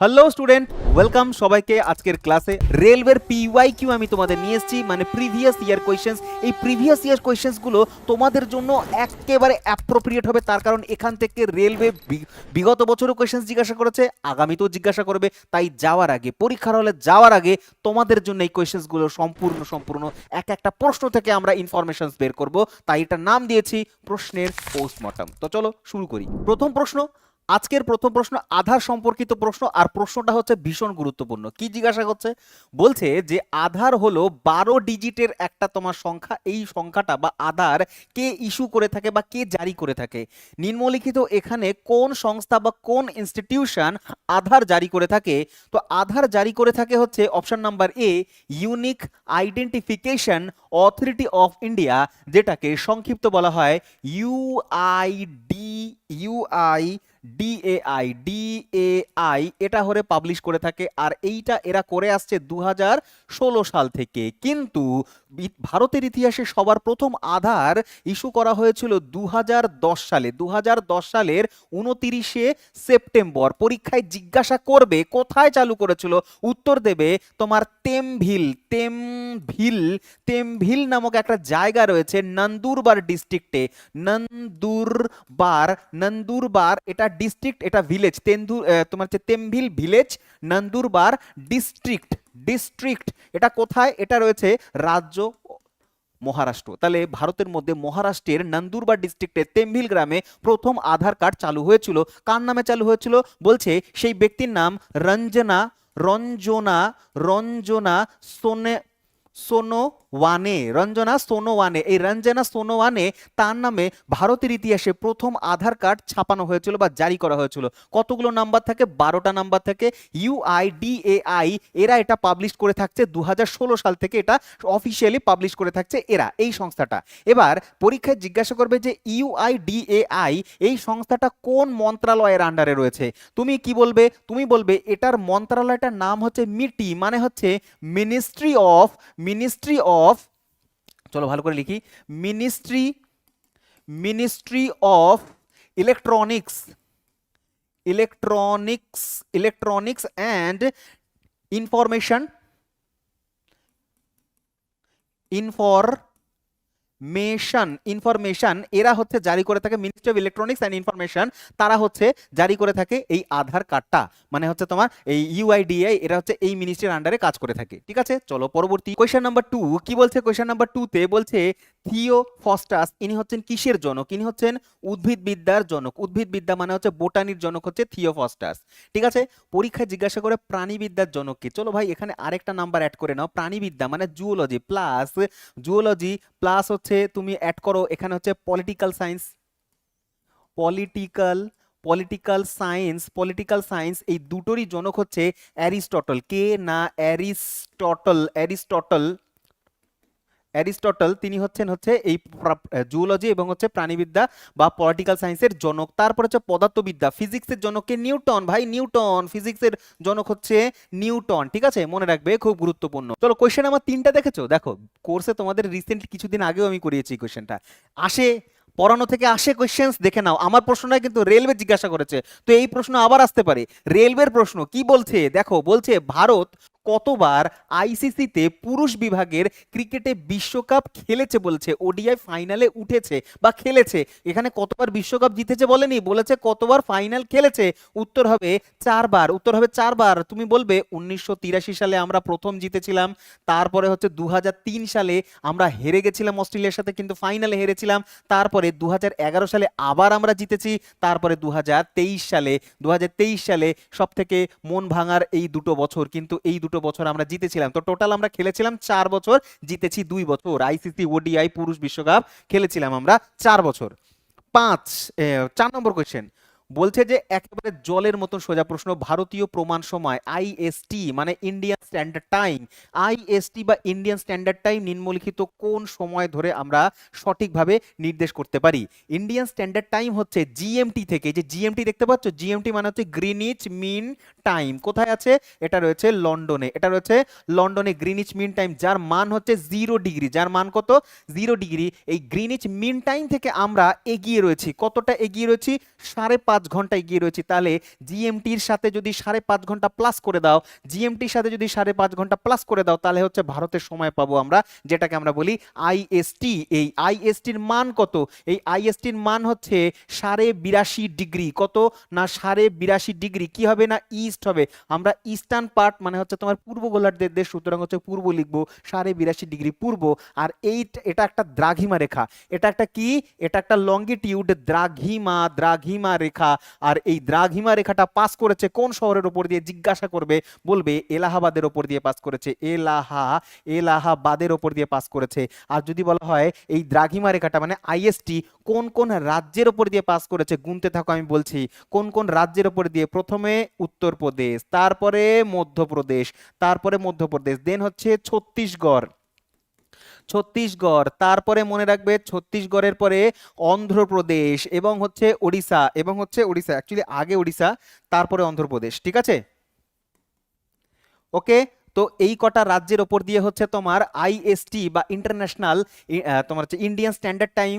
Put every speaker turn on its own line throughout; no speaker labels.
Hello student, welcome সবাইকে আজকের ক্লাসে। রেলওয়ের পিওয়াইকিউ আমি তোমাদের নিয়ে এসেছি, মানে প্রিভিয়াস ইয়ার কোয়েশ্চেন্স। এই প্রিভিয়াস ইয়ার কোয়েশ্চেন্সগুলো তোমাদের জন্য একেবারে অ্যাপ্রোপ্রিয়েট হবে, তার কারণ এখান থেকে রেলওয়ে বিগত বছরও কোয়েশ্চেন্স জিজ্ঞাসা করেছে, আগামীতেও জিজ্ঞাসা করবে। তাই যাওয়ার আগে, পরীক্ষার হলে যাওয়ার আগে তোমাদের জন্য এই কোয়েশ্চেন্সগুলো সম্পূর্ণ এক একটা প্রশ্ন থেকে আমরা ইনফরমেশনস বের করব। তাই এটা নাম দিয়েছি প্রশ্নের পোস্টমর্টম। তো চলো শুরু করি। প্রথম প্রশ্ন, আজকের প্রথম প্রশ্ন আধার সম্পর্কিত প্রশ্ন, আর প্রশ্নটা হচ্ছে ভীষণ গুরুত্বপূর্ণ। কি জিজ্ঞাসা করছে? বলছে যে আধার হলো 12 ডিজিটের একটা তোমার সংখ্যা। এই সংখ্যাটা বা আধার কে ইস্যু করে থাকে বা কে জারি করে থাকে? নিম্নলিখিত এখানে কোন সংস্থা বা কোন ইনস্টিটিউশন আধার জারি করে থাকে? তো আধার জারি করে থাকে হচ্ছে option number A, unique identification authority of India, যেটাকে সংক্ষিপ্ত বলা হয় ডিএআই। এটা হলে পাবলিশ করে থাকে, আর এইটা এরা করে আসছে 2016 সাল থেকে। কিন্তু ভারতের ইতিহাসে সবার প্রথম আধার ইস্যু করা হয়েছিল 2010 সালে। 2010 সালের 29শে সেপ্টেম্বর। পরীক্ষায় জিজ্ঞাসা করবে কোথায় চালু করেছিল, উত্তর দেবে তোমার তেমভিল নামক একটা জায়গা রয়েছে নন্দুরবার ডিস্ট্রিক্টে। নন্দুরবার এটা ডিস্ট্রিক্ট, এটা ভিলেজ। তোমার হচ্ছে তেমভিল ভিলেজ, নন্দুরবার ডিস্ট্রিক্ট। এটা কোথায়? এটা রয়েছে রাজ্য মহারাষ্ট্র। তাহলে ভারতের মধ্যে মহারাষ্ট্রের নন্দুরবার ডিস্ট্রিক্টের তেমভিল গ্রামে প্রথম আধার কার্ড চালু হয়েছিল। কার নামে চালু হয়েছিল? বলছে সেই ব্যক্তির নাম রঞ্জনা সোনোওয়ানে। এই রঞ্জনা সোনোওয়ানে, তার নামে ভারতের ইতিহাসে প্রথম আধার কার্ড ছাপানো হয়েছিল বা জারি করা হয়েছিল। কতগুলো নাম্বার থাকে? 12টা নাম্বার থাকে। ইউআইডিএআই এরা এটা পাবলিশ করে থাকছে 2016 সাল থেকে। এটা অফিসিয়ালি পাবলিশ করে থাকছে এরা, এই সংস্থাটা। এবার পরীক্ষায় জিজ্ঞাসা করবে যে ইউআইডিএআই এই সংস্থাটা কোন মন্ত্রণালয়ের আন্ডারে রয়েছে। তুমি কি বলবে? তুমি বলবে এটার মন্ত্রণালয়টার নাম হচ্ছে মিটি, মানে হচ্ছে মিনিস্ট্রি অফ, চলো ভালো করে লিখি, ministry of electronics and information. এরা হচ্ছে জারি করে থাকে, ministry of electronics and information. তারা হচ্ছে জারি করে থাকে এই আধার কার্ডটা, মানে হচ্ছে তোমার এই ইউআইডিআই, এরা হচ্ছে এই মিনিস্ট্রির আন্ডারে কাজ করে থাকে। ঠিক আছে, চলো পরবর্তী কোয়েশ্চেন নাম্বার 2। কি বলছে কোয়েশ্চেন নাম্বার 2 তে? বলছে থিওফ্রাস্টাস ইনি হচ্ছেন কিসের জনক? ইনি হচ্ছেন উদ্ভিদবিদ্যার জনক। উদ্ভিদবিদ্যা মানে হচ্ছে বোটানির জনক হচ্ছে থিওফ্রাস্টাস। ঠিক আছে, পরীক্ষায় জিজ্ঞাসা করে প্রাণীবিদ্যার জনক কি? চলো ভাই এখানে আরেকটা নাম্বার অ্যাড করে নাও। প্রাণীবিদ্যা মানে জুওলজি প্লাস হচ্ছে তুমি অ্যাড করো এখানে হচ্ছে পলিটিক্যাল সায়েন্স। এই দুটোরই জনক হচ্ছে অ্যারিস্টটল। কে না অ্যারিস্টটল তিনি হচ্ছে এই জুওলজি এবং হচ্ছে প্রাণীবিদ্যা বা পলিটিক্যাল সায়েন্সের জনক। তারপর হচ্ছে পদার্থবিদ্যা, ফিজিক্সের জনককে নিউটন। ভাই নিউটন, ফিজিক্সের জনক হচ্ছে নিউটন। ঠিক আছে, মনে রাখবে, খুব গুরুত্বপূর্ণ। চলো কোয়েশ্চেন আমার 3টা দেখেছো? দেখো কোর্সে তোমাদের রিসেন্টলি কিছুদিন আগেও আমি করিয়েছি কোয়েশ্চেনটা। পড়ানো থেকে আসে কোয়েশ্চেন্স, দেখে নাও। আমার প্রশ্নটা কিন্তু রেলওয়ে জিজ্ঞাসা করেছে, তো এই প্রশ্ন আবার আসতে পারে। রেলওয়ের প্রশ্ন কি বলছে দেখো, বলছে ভারত কতবার আইসিসিতে পুরুষ বিভাগের ক্রিকেটে বিশ্বকাপ খেলেছে? বলছে ওডিআই ফাইনালে উঠেছে বা খেলেছে। এখানে কতবার বিশ্বকাপ জিতেছে বলেনি, বলেছে কতবার ফাইনাল খেলেছে। উত্তর হবে 4বার। তুমি বলবে 1983 সালে আমরা প্রথম জিতেছিলাম, তারপরে হচ্ছে 2003 সালে আমরা হেরে গেছিলাম অস্ট্রেলিয়ার সাথে, কিন্তু ফাইনালে হেরেছিলাম। তারপরে 2011 সালে আবার আমরা জিতেছি। তারপরে 2023 সালে সব থেকে মন ভাঙার এই দুটো বছর, কিন্তু এই দুটো বছর আমরা জিতেছিলাম। তো টোটাল আমরা খেলেছিলাম 4 বছর, জিতেছি 2 বছর। আইসিসি ওডিআই পুরুষ বিশ্বকাপ খেলেছিলাম আমরা 4 বছর। 4 নম্বর কোয়েশ্চেন বলছে যে একেবারে জলের মতন সোজা প্রশ্ন। ভারতীয় প্রমাণ সময় আইএসটি মানে ইন্ডিয়ান স্ট্যান্ডার্ড টাইম নিম্নলিখিত কোন সময় ধরে আমরা সঠিকভাবে নির্দেশ করতে পারি? ইন্ডিয়ান স্ট্যান্ডার্ড টাইম হচ্ছে জিএমটি থেকে। যে জিএমটি দেখতে পাচ্ছ, জিএমটি মানে হচ্ছে গ্রিনিচ মিন টাইম। কোথায় আছে? এটা রয়েছে লন্ডনে গ্রিনিচ মিন টাইম, যার মান হচ্ছে 0 ডিগ্রি। যার মান কত? 0 ডিগ্রি। এই গ্রিনিচ মিন টাইম থেকে আমরা এগিয়ে রয়েছি। কতটা এগিয়ে রয়েছি? 5.5 5.5 এগিয়ে রয়েছি, তাহলে জিএমটির সাথে যদি 5.5 ঘন্টা প্লাস করে দাও, জিএমটির সাথে যদি 5.5 ঘন্টা প্লাস করে দাও, তাহলে হচ্ছে ভারতের সময় পাবো আমরা, যেটাকে আমরা বলি আইএসটি। এই আইএসটির মান কত? এই আইএসটির মান হচ্ছে 82.5 ডিগ্রি। কত না 82.5 ডিগ্রি। কি হবে না ইস্ট হবে, আমরা ইস্টার্ন পার্ট মানে হচ্ছে তোমার পূর্ব গোলার্ধের দেশ, সুতরাং হচ্ছে পূর্ব লিখবো, 82.5 ডিগ্রি পূর্ব। আর এটা একটা দ্রাঘিমা রেখা, এটা একটা কি, এটা একটা লঙ্গিটিউড, দ্রাঘিমা, দ্রাঘিমা রেখা। আর এই দ্রাঘিমা রেখাটা পাস করেছে কোন শহরের উপর দিয়ে? জিজ্ঞাসা করবে, বলবে এলাহাবাদের উপর দিয়ে পাস করেছে, এলাহাবাদের উপর দিয়ে পাস করেছে। আর যদি বলা হয় এই দ্রাঘিমা রেখাটা মানে আইএসটি কোন কোন রাজ্যের উপর দিয়ে পাস করেছে, গুনতে থাকো, আমি বলছি কোন কোন রাজ্যের উপর দিয়ে। প্রথমে উত্তরপ্রদেশ, তারপরে মধ্যপ্রদেশ, দেন হচ্ছে ছত্তিশগড়, তারপরে মনে রাখবে ছত্তিশগড়ের পরে অন্ধ্রপ্রদেশ এবং হচ্ছে ওড়িশা, অ্যাকচুয়ালি আগে ওড়িশা তারপরে অন্ধ্রপ্রদেশ, ঠিক আছে? ওকে, তো এই কটা রাজ্যের ওপর দিয়ে হচ্ছে তোমার আইএসটি বা ইন্টারন্যাশনাল তোমার হচ্ছে ইন্ডিয়ান স্ট্যান্ডার্ড টাইম,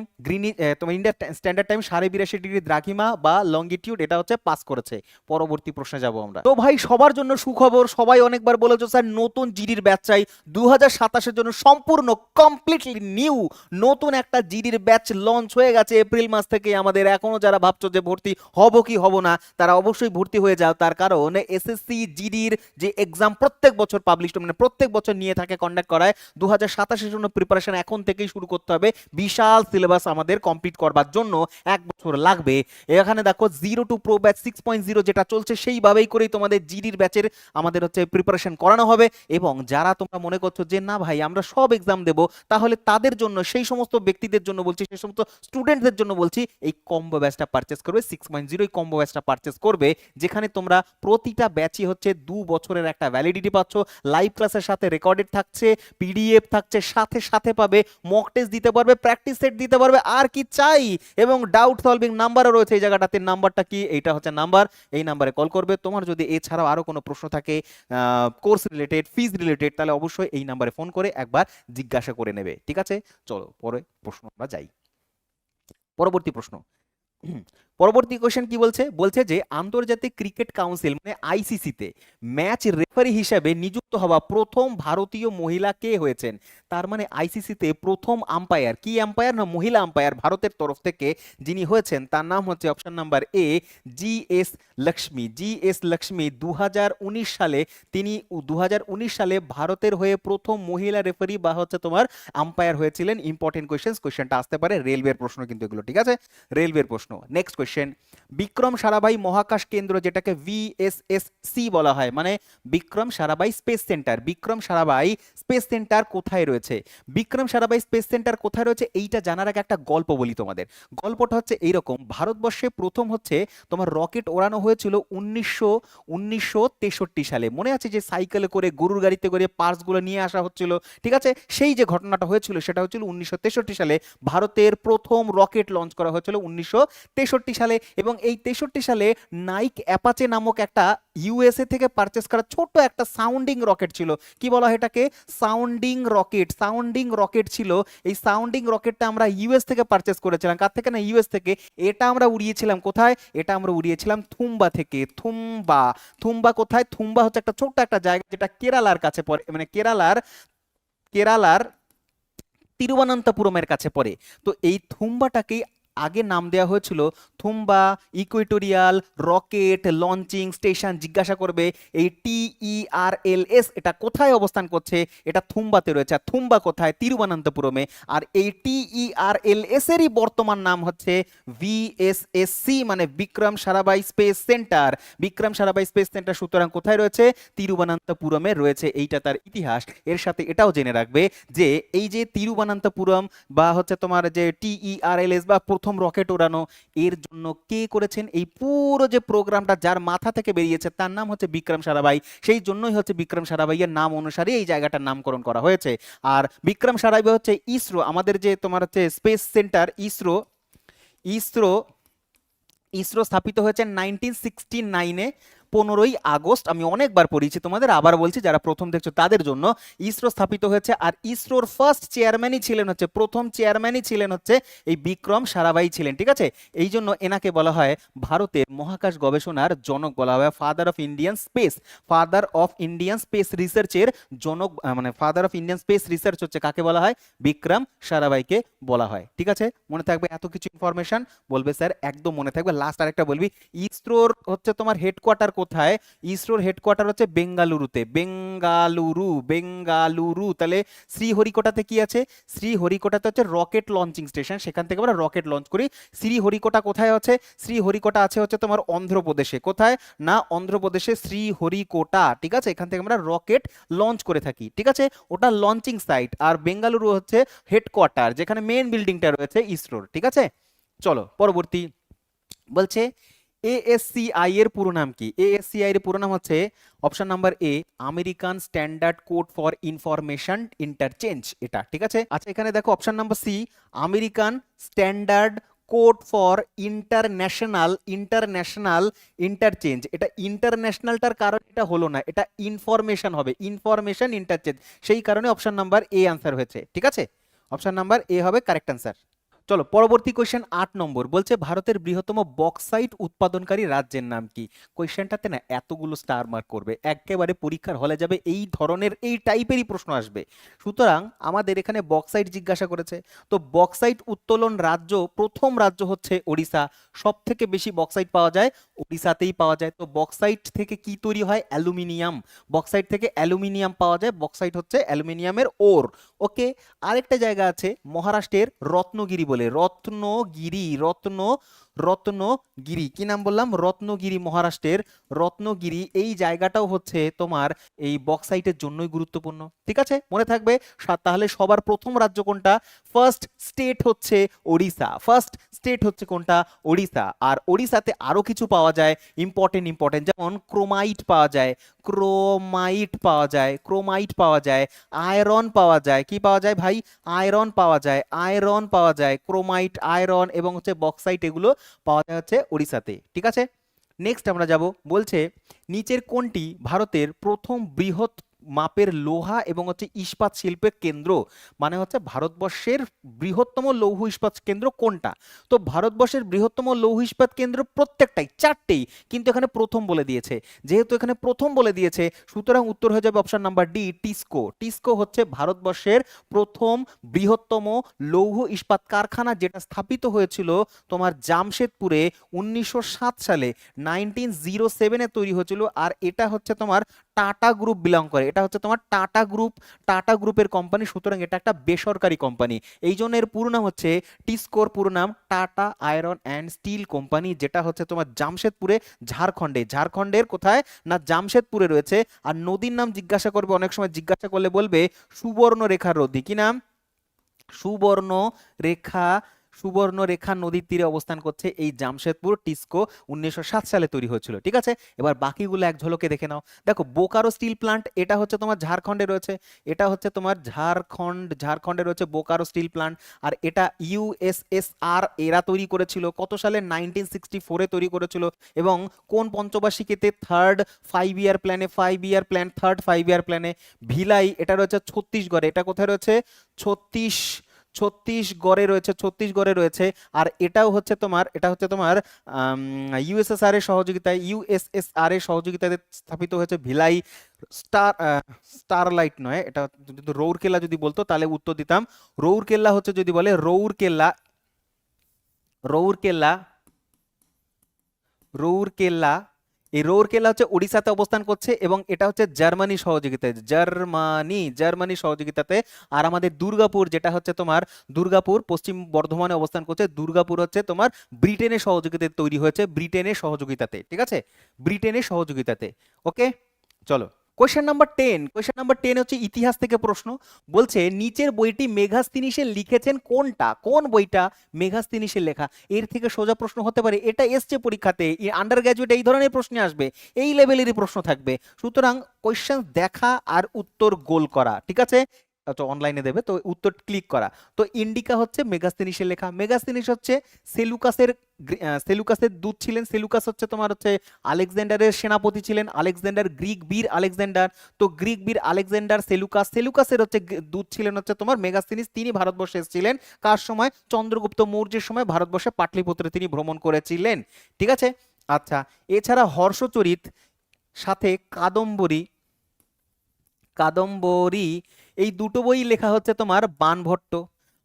তোমার ইন্ডিয়ান স্ট্যান্ডার্ড টাইম 82.5 ডিগ্রি দ্রাঘিমা বা লঙ্গিটিউড, এটা হচ্ছে পাস করেছে। পরবর্তী প্রশ্নে যাব আমরা। তো ভাই সবার জন্য সুখবর, সবাই অনেকবার বলেছো স্যার নতুন জিডির ব্যাচ চাই। 2027-এর জন্য সম্পূর্ণ কমপ্লিটলি নিউ নতুন একটা জিডির ব্যাচ লঞ্চ হয়ে গেছে এপ্রিল মাস থেকে। আমাদের এখনো যারা ভাবছো যে ভর্তি হব কি হব না, তারা অবশ্যই ভর্তি হয়ে যাও। তার কারণ এসএসসি জিডির যে এক্সাম প্রত্যেক বছর পাবলিশড মানে প্রত্যেক বছর নিয়ে থাকে, কন্ডাক্ট করায়, 2027-এর জন্য প্রিপারেশন এখন থেকেই শুরু করতে হবে। বিশাল সিলেবাস আমাদের কমপ্লিট করবার জন্য 1 বছর লাগবে। এখানে দেখো 0 টু প্রো ব্যাচ 6.0 যেটা চলছে সেইভাবেই করেই তোমাদের জিডির ব্যাচের আমাদের হচ্ছে প্রিপারেশন করানো হবে। এবং যারা তোমরা মনে করছো যে না ভাই আমরা সব এক্সাম দেব, তাহলে তাদের জন্য, সেই সমস্ত ব্যক্তিদের জন্য বলছি, সেই সমস্ত স্টুডেন্টদের জন্য বলছি, এই কম্বো ব্যাচটা পারচেস করবে। 6.0 এই কম্বো ব্যাচটা পারচেস করবে, যেখানে তোমরা প্রতিটা ব্যাচই হচ্ছে 2 বছরের একটা ভ্যালিডিটি পাচ্ছ, লাইভ ক্লাসের সাথে রেকর্ডেড থাকছে, পিডিএফ থাকছে, সাথে সাথে পাবে মক টেস্ট দিতে পারবে, প্র্যাকটিস সেট দিতে পারবে, আর কি চাই? এবং ডাউট সলভিং নাম্বারও রয়েছে এই জায়গাটাতে। নাম্বারটা কি? এইটা হচ্ছে নাম্বার, এই নাম্বারে কল করবে। তোমার যদি এছাড়াও আরো কোনো প্রশ্ন থাকে কোর্স রিলেটেড, ফিজ রিলেটেড, তাহলে অবশ্যই এই নাম্বারে ফোন করে একবার জিজ্ঞাসা করে নেবে, ঠিক আছে? চলো পরে প্রশ্ন আমরা যাই। পরবর্তী প্রশ্ন, পরবর্তী কোশ্চেন কি বলছে? বলছে যে আন্তর্জাতিক ক্রিকেট কাউন্সিল মানে আইসিসিতে ম্যাচ রেফারি হিসেবে নিযুক্ত হওয়া প্রথম ভারতীয় মহিলা কে হয়েছেন? তার মানে আইসিসিতে প্রথম আম্পায়ার, কি আম্পায়ার না মহিলা আম্পায়ার ভারতের তরফ থেকে যিনি হয়েছেন, তার নাম হচ্ছে অপশন নাম্বার এ জিএস লক্ষ্মী। জিএস লক্ষ্মী 2019 সালে, তিনি 2019 সালে ভারতের হয়ে প্রথম মহিলা রেফারি বা হচ্ছে তোমার আম্পায়ার হয়েছিলেন। ইম্পর্টেন্ট কোয়েশ্চেনটা আসতে পারে, রেলওয়ের প্রশ্ন কিন্তু এগুলো, ঠিক আছে? রেলওয়ের প্রশ্ন। নেক্সট কোয়েশ্চেন, বিক্রম সারাভাই মহাকাশ কেন্দ্র যেটাকে ভিএসএসসি বলা হয়, মানে Vikram Sarabhai space centre, Vikram Sarabhai space centre কোথায় রয়েছে? বিক্রম সারাভাই স্পেস সেন্টার কোথায় রয়েছে এইটা জানার আগে একটা গল্প বলি তোমাদের। গল্পটা হচ্ছে এইরকম, ভারতবর্ষে প্রথম হচ্ছে তোমার রকেট ওড়ানো হয়েছিল 1963 সালে। মনে আছে যে সাইকেলে করে, গরুর গাড়িতে করে পার্টসগুলো নিয়ে আসা হচ্ছিল, ঠিক আছে? সেই যে ঘটনাটা হয়েছিল সেটা হচ্ছিল 1963 সালে ভারতের প্রথম রকেট লঞ্চ করা হয়েছিল 1963 সালে। এবং এই 63 সালে নাইক অ্যাপাচে নামক একটা ইউএসএ থেকে পারচেস করা ছোট একটা সাউন্ডিং রকেট ছিল। কি বলা হয় এটাকে? Sounding rocket. সাউন্ডিং রকেট ছিল। এই সাউন্ডিং রকেটটা আমরা ইউএস থেকে পারচেস করেছিলাম। কার থেকে? না ইউএস থেকে। এটা আমরা উড়িয়েছিলাম কোথায়? এটা আমরা উড়িয়েছিলাম থুম্বা থেকে। থুম্বা, থুম্বা কোথায়? থুম্বা হচ্ছে একটা ছোট্ট একটা জায়গা যেটা কেরালার কাছে পড়ে, মানে কেরালার তিরুবনন্তপুরমের কাছে পড়ে। তো এই থুম্বাটাকেই আগে নাম দেওয়া হয়েছিল Thumba Equatorial rocket launching station. জিজ্ঞাসা করবে এই TERLS এটা কোথায় অবস্থান করছে? এটা থুম্বাতে রয়েছে। আর থুম্বা কোথায়? তিরুবনন্তপুরমে। আর এই TERLS এরই বর্তমান নাম হচ্ছে VSSC মানে Vikram Sarabhai space centre. Vikram Sarabhai space centre সুতরাং কোথায় রয়েছে? তিরুবনন্তপুরমে রয়েছে। এইটা তার ইতিহাস। এর সাথে এটাও জেনে রাখবে যে এই যে তিরুবনন্তপুরম বা হচ্ছে তোমার যে TERLS বা প্রথম রকেট ওড়ানো, এর জন্য কে করেছেন? এই পুরো যে প্রোগ্রামটা যার মাথা থেকে বেরিয়েছে তার নাম হচ্ছে বিক্রম সারাভাই। সেই জন্যই হচ্ছে বিক্রম সারাভাইয়ের নাম অনুসারে এই জায়গাটার নামকরণ করা হয়েছে। আর বিক্রম সারাভাই হচ্ছে ইসরো, আমাদের যে তোমার হচ্ছে স্পেস সেন্টার ইসরো, ইসরো ইসরো স্থাপিত হয়েছে 1969-এ। 15 আগস্ট। আমি অনেকবার পড়িয়েছি তোমাদের, আবার বলছি যারা প্রথম দেখছো তাদের জন্য। ইসরো স্থাপিত হয়েছে, আর ইসরোর ফার্স্ট চেয়ারম্যানই ছিলেন হচ্ছে, প্রথম চেয়ারম্যানই ছিলেন হচ্ছে এই বিক্রম সারাভাই ছিলেন, ঠিক আছে। এই জন্য এনাকে বলা হয় ভারতের মহাকাশ গবেষণার জনক বলা হয়, father of Indian space, father of Indian space রিসার্চের জনক, মানে father of Indian space research হচ্ছে কাকে বলা হয়, বিক্রম সারাভাইকে বলা হয়, ঠিক আছে। মনে থাকবে এত কিছু ইনফরমেশন, বলবে স্যার একদম মনে থাকবে। লাস্ট আরেকটা বলবি, ইসরোর হচ্ছে তোমার হেডকোয়ার্টার কোথায়, ইসরোর হেডকোয়ার্টার হচ্ছে বেঙ্গালুরুতে, বেঙ্গালুরু, বেঙ্গালুরু। তাহলে শ্রীহরিকোটাতে কি আছে, শ্রীহরিকোটাতে হচ্ছে রকেট লঞ্চিং স্টেশন, সেখান থেকে আমরা রকেট লঞ্চ করি। শ্রীহরিকোটা কোথায় আছে, শ্রীহরিকোটা আছে হচ্ছে তোমার অন্ধ্রপ্রদেশে, কোথায় না অন্ধ্রপ্রদেশে শ্রীহরিকোটা, ঠিক আছে। এখান থেকে আমরা রকেট লঞ্চ করে থাকি, ঠিক আছে, ওটা লঞ্চিং সাইট। আর বেঙ্গালুরু হচ্ছে হেডকোয়ার্টার, যেখানে মেন বিল্ডিংটা রয়েছে ইসরোর, ঠিক আছে। চলো পরবর্তী বলছে এএসসিআই এর পুরো নাম কি, এএসসিআই এর পুরো নাম হচ্ছে option number A American standard code for information interchange, এটা ঠিক আছে। আচ্ছা এখানে দেখো option number C American standard code for international, international interchange, এটা ইন্টারন্যাশনালটার কারণ এটা হলো না, এটা ইনফরমেশন হবে, ইনফরমেশন ইন্টারচেঞ্জ, সেই কারণে অপশন নাম্বার এ আনসার হয়েছে, ঠিক আছে। অপশন নাম্বার এ হবে কারেক্ট আনসার। চলো পরবর্তী কোয়েশ্চেন 8 নম্বর, বলছে ভারতের বৃহত্তম বক্সাইট উৎপাদনকারী রাজ্যের নাম কি। কোয়েশ্চেনটাতে না এতগুলো স্টার মার্ক করবে, একেবারে পরীক্ষার হলে যাবে এই ধরনের এই টাইপেরই প্রশ্ন আসবে। সুতরাং আমাদের এখানে বক্সাইট জিজ্ঞাসা করেছে, তো বক্সাইট উত্তোলন রাজ্য, প্রথম রাজ্য হচ্ছে ওড়িশা, সব থেকে বেশি বক্সাইট পাওয়া যায় ওড়িশাতেই পাওয়া যায়। তো বক্সাইট থেকে কি তৈরি হয়, অ্যালুমিনিয়াম, বক্সাইট থেকে অ্যালুমিনিয়াম পাওয়া যায়, বক্সাইট হচ্ছে অ্যালুমিনিয়ামের ওর, ওকে। আরেকটা জায়গা আছে মহারাষ্ট্রের রত্নগিরি বলে, রত্নগিরি, রত্নগিরি, কি নাম বললাম, রত্নগিরি, মহারাষ্ট্রের রত্নগিরি, এই জায়গাটাও হচ্ছে তোমার এই বক্সাইটের জন্যই গুরুত্বপূর্ণ, ঠিক আছে মনে থাকবে। তাহলে সবার প্রথম রাজ্য কোনটা, ফার্স্ট স্টেট হচ্ছে ওড়িশা, ফার্স্ট স্টেট হচ্ছে কোনটা, ওড়িশা। আর ওড়িশাতে আরো কিছু পাওয়া যায় ইম্পর্টেন্ট ইম্পর্টেন্ট, যেমন ক্রোমাইট পাওয়া যায়, ক্রোমাইট পাওয়া যায়, ক্রোমাইট পাওয়া যায়, আয়রন পাওয়া যায়, কি পাওয়া যায় ভাই, আয়রন পাওয়া যায়, আয়রন পাওয়া যায়, ক্রোমাইট, আয়রন এবং হচ্ছে বক্সাইট, এগুলো পাওয়া যায় হচ্ছে ওড়িশাতে, ঠিক আছে। নেক্সট আমরা যাব, বলছে নিচের কোনটি ভারতের প্রথম বৃহৎ মাপের লোহা এবং হচ্ছে ইস্পাত শিল্পের কেন্দ্র, মানে হচ্ছে ভারতবর্ষের বৃহত্তম লৌহ ইস্পাত কেন্দ্র কোনটা। তো ভারতবর্ষের বৃহত্তম লৌহ ইস্পাত কেন্দ্র প্রত্যেকটাই, চারটেই, কিন্তু এখানে প্রথম বলে দিয়েছে, যেহেতু এখানে প্রথম বলে দিয়েছে সুতরাং উত্তর হয়ে যাবে option number D, TISCO. TISCO হচ্ছে ভারতবর্ষের প্রথম বৃহত্তম লৌহ ইস্পাত কারখানা, যেটা স্থাপিত হয়েছিল তোমার জামশেদপুরে 1907 সালে, 1907-এ তৈরি হয়েছিল। আর এটা হচ্ছে তোমার টাটা গ্রুপ বিলং করে, এটা হচ্ছে তোমার টাটা গ্রুপ, টাটা গ্রুপের কোম্পানি, সুতরাং এটা একটা বেসরকারি কোম্পানি, এই জন্য এর পুরো নাম হচ্ছে টিস্কোর পুরো নাম tata iron and steel company, যেটা হচ্ছে তোমার জামশেদপুরে, ঝাড়খণ্ডে, ঝাড়খণ্ডের কোথায় না জামশেদপুরে রয়েছে। আর নদীর নাম জিজ্ঞাসা করবে, অনেক সময় জিজ্ঞাসা করলে বলবে সুবর্ণরেখা নদী, কি নাম, সুবর্ণরেখা, সুবর্ণরেখা নদীর তীরে অবস্থান করছে এই জামশেদপুর, টিস্কো 1907 সালে তৈরি হয়েছিল, ঠিক আছে। এবার বাকিগুলো এক ঝলকে দেখে নাও। দেখো বোকারো স্টিল প্লান্ট, এটা হচ্ছে তোমার ঝাড়খণ্ডে রয়েছে, এটা হচ্ছে তোমার ঝাড়খণ্ডে রয়েছে বোকারো স্টিল প্লান্ট। আর এটা ইউএসএসআর এরা তৈরি করেছিল কত সালে, 1964-এ তৈরি করেছিল। এবং কোন পঞ্চবার্ষিকীতে, থার্ড 5 ইয়ার প্ল্যানে, 5 ইয়ার প্ল্যান, থার্ড 5 ইয়ার প্ল্যানে। ভিলাই, এটা রয়েছে ছত্তিশগড়ে, এটা কোথায় রয়েছে, ছত্তিশগড়ে রয়েছে, ছত্তিশগড়ে রয়েছে। আর এটাও হচ্ছে তোমার, এটা হচ্ছে তোমার ইউএসএসআর এর সহযোগিতায়, ইউএসএসআর এর সহযোগিতায় স্থাপিত হয়েছে ভিলাই। স্টারলাইট নয়, এটা যদি রৌরকেল্লা যদি বলতো তাহলে উত্তর দিতাম। রৌরকেল্লা হচ্ছে যদি বলে রৌরকেল্লা, রৌরকেল্লা, রৌরকেল্লা, এই রৌরকেল্লা হচ্ছে উড়িষ্যাতে অবস্থান করছে এবং এটা হচ্ছে জার্মানি সহযোগিতায়, জার্মানি সহযোগিতাতে। আর আমাদের দুর্গাপুর, যেটা হচ্ছে তোমার দুর্গাপুর পশ্চিম বর্ধমানে অবস্থান করছে, দুর্গাপুর হচ্ছে তোমার ব্রিটেনের সহযোগিতায় তৈরি হয়েছে, ব্রিটেনের সহযোগিতাতে, ঠিক আছে, ব্রিটেনের সহযোগিতাতে, ওকে। চলো কোয়েশ্চেন নাম্বার 10, কোয়েশ্চেন নাম্বার 10 হচ্ছে ইতিহাস থেকে প্রশ্ন, বলছে নিচের বইটি মেগাস্তিনিসে লিখেছেন কোনটা, কোন বইটা মেগাস্তিনিসে লেখা। এর থেকে সোজা প্রশ্ন হতে পারে, এটা এসছে পরীক্ষাতে, আন্ডার গ্র্যাজুয়েট এই ধরনের প্রশ্ন আসবে, এই লেভেলেরই প্রশ্ন থাকবে। সুতরাং কোয়েশ্চেন দেখা আর উত্তর গোল করা, ঠিক আছে। আচ্ছা অনলাইনে দেবে, তো উত্তর ক্লিক করা। তো ইন্ডিকা হচ্ছে মেগাস্তিনিসের লেখা। মেগাস্তিনিস হচ্ছে সেলুকাসের সেলুকাসের দূত ছিলেন। সেলুকাস হচ্ছে তোমার হচ্ছে আলেকজান্ডারের সেনাপতি ছিলেন, আলেকজান্ডার গ্রিক বীর আলেকজান্ডার। তো গ্রিক বীর আলেকজান্ডার সেলুকাস, সেলুকাসের হচ্ছে দূত ছিলেন হচ্ছে তোমার মেগাস্তিনিস। তিনি ভারতবর্ষে এসেছিলেন কার সময়? চন্দ্রগুপ্ত মৌর্যের সময় ভারতবর্ষে পাটলিপুত্রে তিনি ভ্রমণ করেছিলেন। ঠিক আছে। আচ্ছা, এছাড়া হর্ষচরিত সাথে কাদম্বরী, কাদম্বরী এই দুটো বই লেখা হচ্ছে তোমার বাণভট্ট।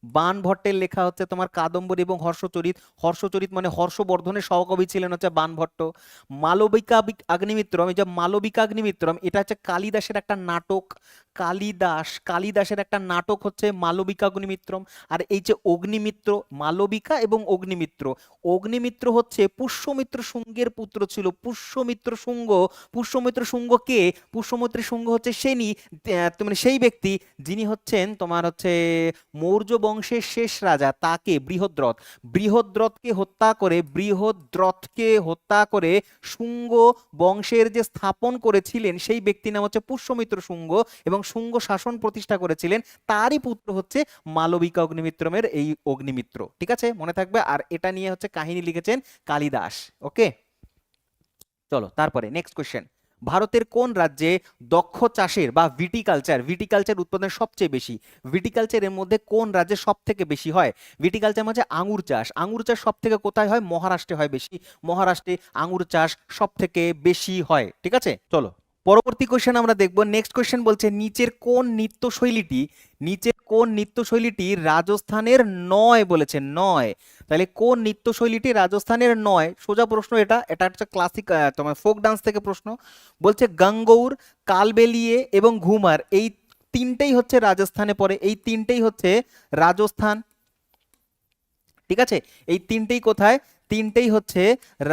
বাণভট্টের লেখা হচ্ছে তোমার কাদম্বরী এবং হর্ষচরিত। হর্ষচরিত মানে হর্ষবর্ধনের সহকবি ছিলেন হচ্ছে বাণভট্ট। মালবিকা অগ্নিমিত্রম, এই যে মালবিকা অগ্নিমিত্রম, এটা হচ্ছে কালিদাসের একটা নাটক। কালিদাসের একটা নাটক হচ্ছে মালবিকা অগ্নিমিত্রম। আর এই যে অগ্নিমিত্র, মালবিকা এবং অগ্নিমিত্র, অগ্নিমিত্র হচ্ছে পুষ্যমিত্র শুঙ্গের পুত্র ছিল। পুষ্যমিত্র শুঙ্গ, পুষ্যমিত্র শুঙ্গ কে? পুষ্যমিত্র শুঙ্গ হচ্ছে সেনী, মানে সেই ব্যক্তি যিনি হচ্ছেন তোমার হচ্ছে মৌর্য বংশের শেষ রাজা। তাকে বৃহদ্রথ, বৃহদ্রথকে হত্যা করে, বৃহদ্রথকে হত্যা করে শুঙ্গ বংশের যে স্থাপন করেছিলেন সেই ব্যক্তির নাম হচ্ছে পুষ্যমিত্র শুঙ্গ, এবং শুঙ্গ শাসন প্রতিষ্ঠা করেছিলেন। তারই পুত্র হচ্ছে মালবিকা অগ্নিমিত্রমের এই অগ্নিমিত্র। ঠিক আছে, মনে থাকবে। আর এটা নিয়ে হচ্ছে কাহিনী লিখেছেন কালিদাস। ওকে, চলো তারপরে নেক্সট কোশ্চেন। ভারতের কোন রাজ্যে দক্ষ চাষের বা ভিটিকালচার, ভিটিকালচার উৎপাদন সবচেয়ে বেশি? ভিটিকালচারের মধ্যে কোন রাজ্যে সব থেকে বেশি হয়? ভিটিকালচার মানে আঙ্গুর চাষ। আঙ্গুর চাষ সব থেকে কোথায় হয়? মহারাষ্ট্রে হয় বেশি। মহারাষ্ট্রে আঙ্গুর চাষ সব থেকে বেশি হয়। ঠিক আছে, চলো পরবর্তী কোশ্চেন আমরা দেখব। নেক্সট কোশ্চেন বলছে নিচের কোন নৃত্যশৈলীটি, নিচের কোন নৃত্যশৈলীটি রাজস্থানের নয় বলেছে? নয়। তাহলে কোন নৃত্যশৈলীটি রাজস্থানের নয়? সোজা প্রশ্ন এটা, এটা হচ্ছে ক্লাসিক তোমার ফোক ডান্স থেকে প্রশ্ন। বলছে গঙ্গৌর, কালবেলিয়ে এবং ঘুমার, এই তিনটেই হচ্ছে রাজস্থানে পড়ে। এই তিনটেই হচ্ছে রাজস্থান। ঠিক আছে, এই তিনটেই কোথায়? তিনটেই হচ্ছে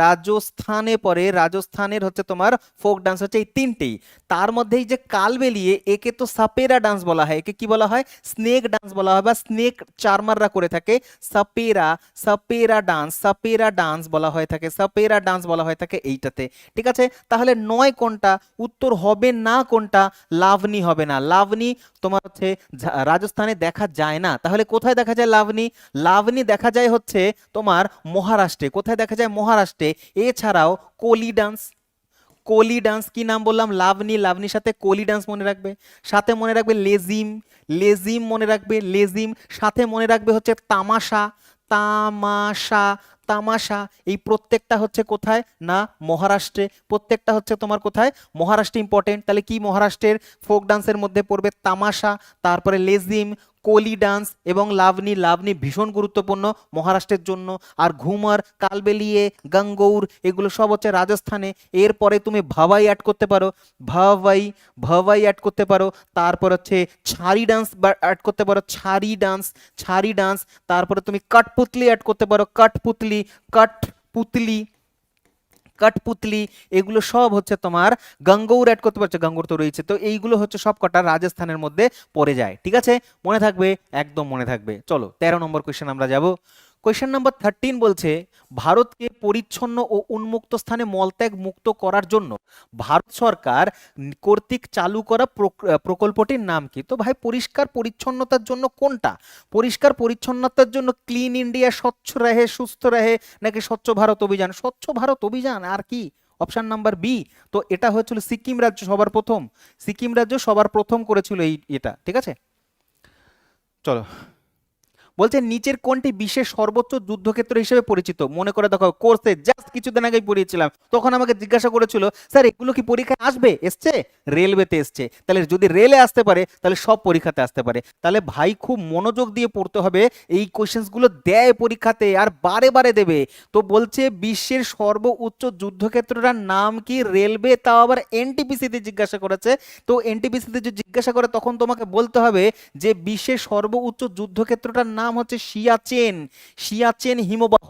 রাজস্থানে পড়ে। রাজস্থানের হচ্ছে তোমার ফোক ডান্স হচ্ছে এই তিনটেই। তার মধ্যেই যে কালবেলিয়ে, একে তো সাপেরা ডান্স বলা হয়, একে কি বলা হয়? স্নেক ডান্স বলা হয়, বা স্নেক চার্মাররা করে থাকে। সাপেরা, সাপেরা ডান্স, সাপেরা ডান্স বলা হয়ে থাকে, সাপেরা ডান্স বলা হয়ে থাকে এইটাতে। ঠিক আছে, তাহলে নয় কোনটা? উত্তর হবে না কোনটা? লাভনি হবে না। লাভনি তোমার হচ্ছে রাজস্থানে দেখা যায় না। তাহলে কোথায় দেখা যায় লাভনি? লাভনি দেখা যায় হচ্ছে তোমার মহারাষ্ট্রে। কোথায় দেখা যায়? মহারাষ্ট্রে। এছাড়াও কোলি ডান্স, কোলি ডান্স কি নাম বললাম? লাভনি, লাভনির সাথে কোলি ডান্স মনে রাখবে। সাথে মনে রাখবে লেজিম, লেজিম মনে রাখবে, লেজিম। সাথে মনে রাখবে হচ্ছে তামাশা, তামাশা, তামাশা। এই প্রত্যেকটা হচ্ছে কোথায়? না মহারাষ্ট্রে। প্রত্যেকটা হচ্ছে তোমার কোথায়? মহারাষ্ট্রে ইম্পর্টেন্ট। তাহলে কি মহারাষ্ট্রের ফোক ডান্সের মধ্যে পড়বে তামাশা, তারপরে লেজিম, কোলি ডান্স এবং লাভনি। লাভনি ভীষণ গুরুত্বপূর্ণ মহারাষ্ট্রের জন্য। আর ঘুমার, কালবেলিয়ে, গঙ্গৌর এগুলো সব হচ্ছে রাজস্থানে। এরপরে তুমি ভাওয়াই অ্যাড করতে পারো, ভাওয়াই, ভাওয়াই অ্যাড করতে পারো। তারপর হচ্ছে ছাড়ি ডান্স অ্যাড করতে পারো, ছাড়ি ডান্স, ছাড়ি ডান্স। তারপরে তুমি কাঠপুতলি অ্যাড করতে পারো, কাঠপুতলি, কাঠপুতলি, কাঠপুতলি। এগুলো সব হচ্ছে তোমার গঙ্গৌর অ্যাড করতে পারছো, গঙ্গৌর তো রয়েছে। তো এইগুলো হচ্ছে সব কটা রাজস্থানের মধ্যে পড়ে যায়। ঠিক আছে, মনে থাকবে, একদম মনে থাকবে। চলো 13 নম্বর কোয়েশ্চেন আমরা যাব। কোয়েশ্চেন নাম্বার 13 বলছে ভারতকে পরিচ্ছন্ন ও উন্মুক্ত স্থানে মলত্যাগ মুক্ত করার জন্য ভারত সরকার কর্তৃক চালু করা প্রকল্পটির নাম কি? তো ভাই পরিষ্কার পরিচ্ছন্নতার জন্য কোনটা? পরিষ্কার পরিচ্ছন্নতার জন্য ক্লিন ইন্ডিয়া, স্বচ্ছ রাহে সুস্থ রাহে, নাকি স্বচ্ছ ভারত অভিযান? স্বচ্ছ ভারত অভিযান। আর কি? Option number B. তো এটা হয়েছিল সিকিম রাজ্য সবার প্রথম, সিকিম রাজ্য সবার প্রথম করেছিল এই এটা। ঠিক আছে, চলো বলছে নিচের কোনটি বিশ্বের সর্বোচ্চ যুদ্ধক্ষেত্র হিসেবে পরিচিত? মনে করে দেখো, কোর্সে জাস্ট কিছুদিন আগেই পড়িয়েছিলাম, তখন আমাকে জিজ্ঞাসা করেছিল স্যার এগুলো কি পরীক্ষায় আসবে? এসছে? রেলওয়েতে এসছে। তাহলে যদি রেলে আসতে পারে তাহলে সব পরীক্ষাতে আসতে পারে। তাহলে ভাই খুব মনোযোগ দিয়ে পড়তে হবে। এই কোশ্চেন্সগুলো দেয় পরীক্ষাতে আর বারে বারে দেবে। তো বলছে বিশ্বের সর্বোচ্চ যুদ্ধক্ষেত্রটার নাম কি? রেলওয়ে, তাও আবার এনটিপিসিতে জিজ্ঞাসা করেছে। তো এনটিপিসিতে যদি জিজ্ঞাসা করে তখন তোমাকে বলতে হবে যে বিশ্বের সর্বোচ্চ যুদ্ধক্ষেত্রটার নাম নাম হচ্ছে সিয়াচেন। সিয়াচেন হিমবাহ।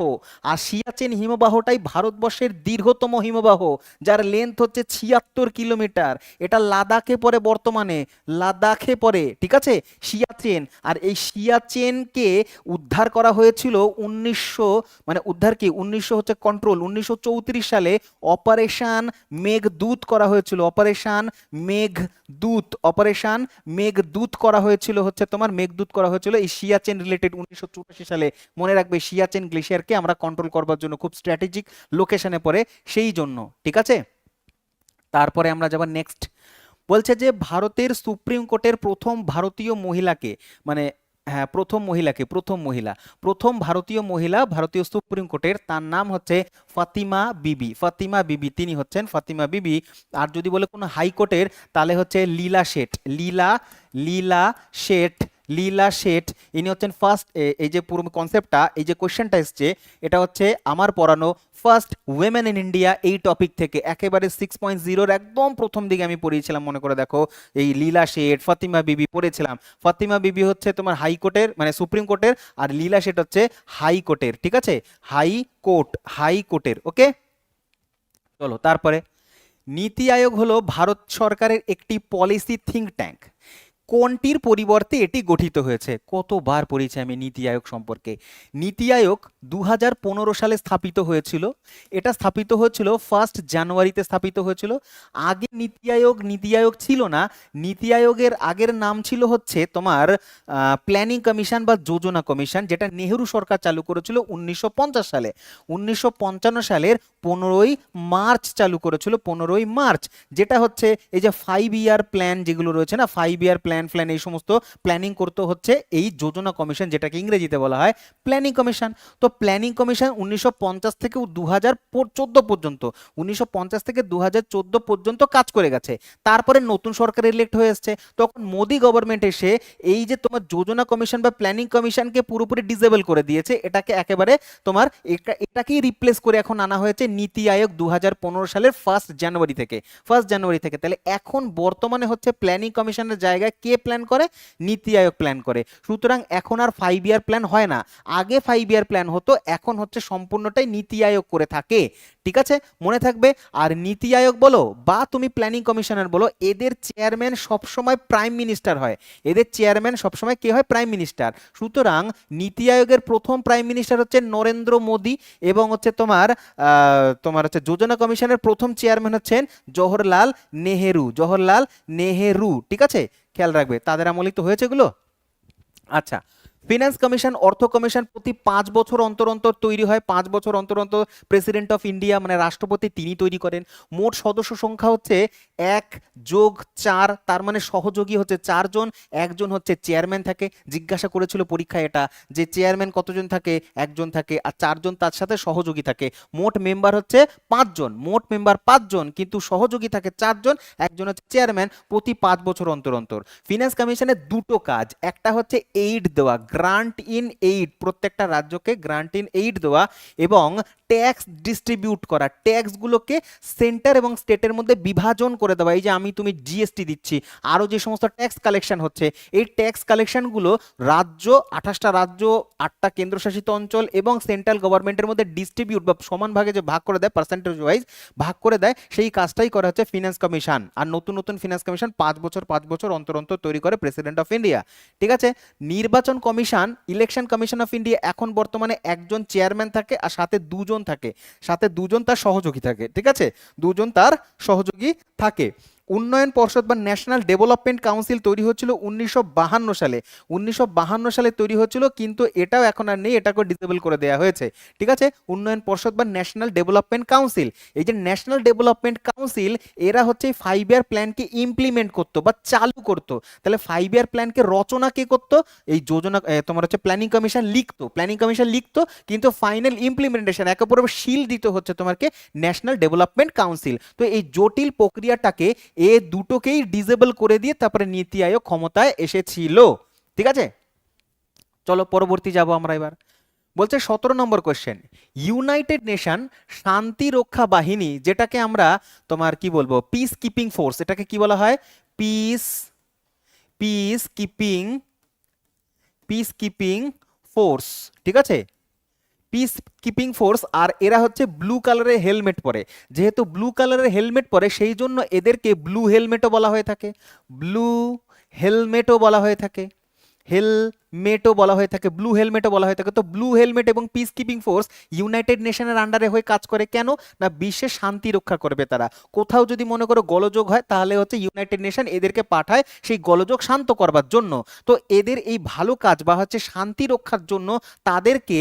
আর সিয়াচেন হিমবাহটাই ভারতবর্ষের দীর্ঘতম হিমবাহ, যার লেন্থ হচ্ছে 76 কিলোমিটার। এটা লাদাখে পড়ে, বর্তমানে লাদাখে পড়ে, ঠিক আছে, সিয়াচেন। আর এই সিয়াচেনকে উদ্ধার করা হয়েছিল 1900, মানে উদ্ধার কি 1900 হচ্ছে কন্ট্রোল, 1934 সালে অপারেশন মেঘদূত করা হয়েছিল। অপারেশন মেঘদূত, অপারেশন মেঘদূত করা হয়েছিল হচ্ছে তোমার, মেঘদূত করা হয়েছিল এই সিয়াচেন রিলেটেড 1984 সালে। মনে রাখবে সিয়াচেন গ্লেশিয়ারকে আমরা কন্ট্রোল করবার জন্য খুব স্ট্র্যাটেজিক লোকেশনে পড়ে, সেই জন্য, ঠিক আছে। তারপরে আমরা যাবার নেক্সট, বলছে যে ভারতের সুপ্রিম কোর্টের প্রথম ভারতীয় মহিলাকে, মানে হ্যাঁ প্রথম ভারতীয় মহিলা ভারতীয় সুপ্রিম কোর্টের, তার নাম হচ্ছে ফাতিমা বিবি। ফাতিমা বিবি, তিনি হচ্ছেন ফাতিমা বিবি। আর যদি বলে কোনো হাইকোর্টের, তাহলে হচ্ছে লীলা শেঠ। লীলা শেঠ, লীলা শেঠ, ইনি হচ্ছেন ফার্স্ট, এই যে পুরো কনসেপ্টটা, এই যে কোশ্চেনটা এসছে, এটা হচ্ছে আমার পড়ানো ফার্স্ট উইমেন ইন ইন্ডিয়া, এই টপিক থেকে একেবারে 6.0 একদম প্রথম দিকে আমি পড়িয়েছিলাম, মনে করে দেখো, এই লীলা শেঠ, ফাতিমা বিবি পড়েছিলাম। ফাতিমা বিবি হচ্ছে তোমার হাইকোর্টের, মানে সুপ্রিম কোর্টের, আর লীলা শেঠ হচ্ছে হাইকোর্টের, ঠিক আছে, হাইকোর্টের, ওকে। চলো তারপরে, নীতি আয়োগ হলো ভারত সরকারের একটি পলিসি থিঙ্ক ট্যাঙ্ক। কোনটির পরিবর্তে এটি গঠিত হয়েছে? কতবার পড়েছি আমি নীতি আয়োগ সম্পর্কে। নীতি আয়োগ 2015 সালে স্থাপিত হয়েছিল। এটা স্থাপিত হয়েছিল 1 জানুয়ারিতে স্থাপিত হয়েছিল। আগে নীতি আয়োগ ছিল না। নীতি আয়োগের আগের নাম ছিল হচ্ছে তোমার প্ল্যানিং কমিশন বা যোজনা কমিশন, যেটা নেহেরু সরকার চালু করেছিল 1950 সালে। 1955 সালের 15ই মার্চ চালু করেছিল, 15ই মার্চ, যেটা হচ্ছে এই যে 5 ইয়ার প্ল্যান যেগুলো রয়েছে না, 5 ইয়ার প্ল্যান এই সমস্ত প্ল্যানিং করতে হচ্ছে এই যোজনা কমিশন, যেটাকে ইংরেজিতে বলা হয় প্ল্যানিং কমিশন। তো প্ল্যানিং কমিশন 1950 থেকে 2014 পর্যন্ত, 1950 থেকে 2014 পর্যন্ত কাজ করে গেছে। তারপরে নতুন সরকার ইলেক্ট হয়ে এসছে, তখন মোদি গভর্নমেন্ট এসে এই যে তোমার যোজনা কমিশন বা প্ল্যানিং কমিশনকে পুরোপুরি ডিসেবল করে দিয়েছে। এটাকে একেবারে তোমার এটাকেই রিপ্লেস করে এখন আনা হয়েছে নীতি আয়োগ 2015 সালের 1 জানুয়ারি থেকে। তাহলে এখন বর্তমানে হচ্ছে প্ল্যানিং কমিশনের জায়গায় কে প্ল্যান করে? নীতি আয়োগ প্ল্যান করে। সুতরাং এখন আর 5 ইয়ার প্ল্যান হয় না, আগে 5 ইয়ার প্ল্যান হতো, এখন হচ্ছে সম্পূর্ণটাই নীতি আয়োগ করে থাকে, ঠিক আছে, মনে থাকবে। আর নীতি আয়োগ বলো বা তুমি প্ল্যানিং কমিশনার বলো, এদের চেয়ারম্যান সবসময় প্রাইম মিনিস্টার হয়। এদের চেয়ারম্যান সবসময় কে হয়? Prime minister. সুতরাং নীতি আয়োগের প্রথম প্রাইম মিনিস্টার হচ্ছে নরেন্দ্র মোদী, এবং হচ্ছে তোমার হচ্ছে যোজনা কমিশনের প্রথম চেয়ারম্যান হচ্ছেন জওহরলাল নেহেরু, ঠিক আছে, খেয়াল রাখবে, তাদের আমলেই তো হয়েছে এগুলো। আচ্ছা, ফিনান্স কমিশন, অর্থ কমিশন প্রতি 5 বছর অন্তর অন্তর তৈরি হয়। 5 বছর অন্তর অন্তর প্রেসিডেন্ট অফ ইন্ডিয়া, মানে রাষ্ট্রপতি, তিনি তৈরি করেন। মোট সদস্য সংখ্যা হচ্ছে 1+4, তার মানে সহযোগী হচ্ছে 4 জন, একজন হচ্ছে চেয়ারম্যান থাকে। জিজ্ঞাসা করেছিল পরীক্ষায় এটা, যে চেয়ারম্যান কতজন থাকে? 1 জন থাকে, আর 4 জন তার সাথে সহযোগী থাকে। মোট মেম্বার হচ্ছে 5 জন, কিন্তু সহযোগী থাকে 4 জন, একজন হচ্ছে চেয়ারম্যান, প্রতি 5 বছর অন্তর অন্তর। ফিনান্স কমিশনের দুটো কাজ, একটা হচ্ছে এইড দেওয়া, গ্রান্ট ইন এইড, প্রত্যেকটা রাজ্যকে গ্রান্ট ইন এইড দেওয়া, এবং ট্যাক্স ডিস্ট্রিবিউট করা, ট্যাক্সগুলোকে সেন্টার এবং স্টেটের মধ্যে বিভাজন করে দেওয়া। এই যে তুমি জিএসটি দিচ্ছি, আরও যে সমস্ত ট্যাক্স কালেকশন হচ্ছে, এই ট্যাক্স কালেকশনগুলো রাজ্য, 28টা রাজ্য, 8টা কেন্দ্রশাসিত অঞ্চল এবং সেন্ট্রাল গভর্নমেন্টের মধ্যে ডিস্ট্রিবিউট বা সমান ভাগে যে ভাগ করে দেয়, পার্সেন্টেজ ওয়াইজ ভাগ করে দেয়, সেই কাজটাই করা হচ্ছে ফিনান্স কমিশন। আর নতুন নতুন ফিনান্স কমিশন 5 বছর অন্তর অন্তর তৈরি করে প্রেসিডেন্ট অফ ইন্ডিয়া, ঠিক আছে। নির্বাচন commission, election commission of India, এখন বর্তমানে একজন চেয়ারম্যান থাকে আর সাথে 2 জন থাকে, সাথে 2 জন তার সহযোগী থাকে, ঠিক আছে, 2 জন তার সহযোগী থাকে। উন্নয়ন পর্ষদ বা ন্যাশনাল ডেভেলপমেন্ট কাউন্সিল তৈরি হয়েছিল 1952 সালে। 1952 সালে তৈরি হয়েছিল, কিন্তু এটাও এখন আর নেই, এটাকে ডিসেবল করে দেওয়া হয়েছে, ঠিক আছে। উন্নয়ন পর্ষদ বা ন্যাশনাল ডেভেলপমেন্ট কাউন্সিল, এই যে ন্যাশনাল ডেভেলপমেন্ট কাউন্সিল, এরা হচ্ছে 5 ইয়ার প্ল্যানকে ইমপ্লিমেন্ট করতো বা চালু করতো। তাহলে 5 ইয়ার প্ল্যানকে রচনা কে করতো? এই যোজনা তোমার হচ্ছে প্ল্যানিং কমিশন লিখতো, কিন্তু ফাইনাল ইমপ্লিমেন্টেশন একে অপরের শিল দিত হচ্ছে তোমাকে ন্যাশনাল ডেভেলপমেন্ট কাউন্সিল। তো এই জটিল প্রক্রিয়াটাকে দুটোকেই ডিসেবল করে দিয়ে তারপরে নীতি আয়োগ ক্ষমতায় এসেছিল, ঠিক আছে। চলো পরবর্তী যাব আমরা এবার। বলছে 17 নম্বর কোশ্চেন, ইউনাইটেড নেশন শান্তি রক্ষা বাহিনী, যেটাকে আমরা তোমার কি বলবো, পিস কিপিং ফোর্স, এটাকে কি বলা হয়? পিস কিপিং ফোর্স, ঠিক আছে, পিস কিপিং ফোর্স। আর এরা হচ্ছে ব্লু কালারের হেলমেট পরে, যেহেতু ব্লু কালারের হেলমেট পরে সেই জন্য এদেরকে ব্লু হেলমেটও বলা হয়ে থাকে, ব্লু হেলমেটও বলা হয়ে থাকে, হেলমেটও বলা হয়ে থাকে, ব্লু হেলমেটও বলা হয়ে থাকে। তো ব্লু হেলমেট এবং পিস কিপিং ফোর্স ইউনাইটেড নেশনের আন্ডারে হয়ে কাজ করে, কেন না বিশ্বের শান্তি রক্ষা করবে তারা। কোথাও যদি মনে করো গোলযোগ হয় তাহলে হচ্ছে ইউনাইটেড নেশন এদেরকে পাঠায় সেই গোলযোগ শান্ত করবার জন্য। তো এদের এই ভালো কাজ বা হচ্ছে শান্তি রক্ষার জন্য তাদেরকে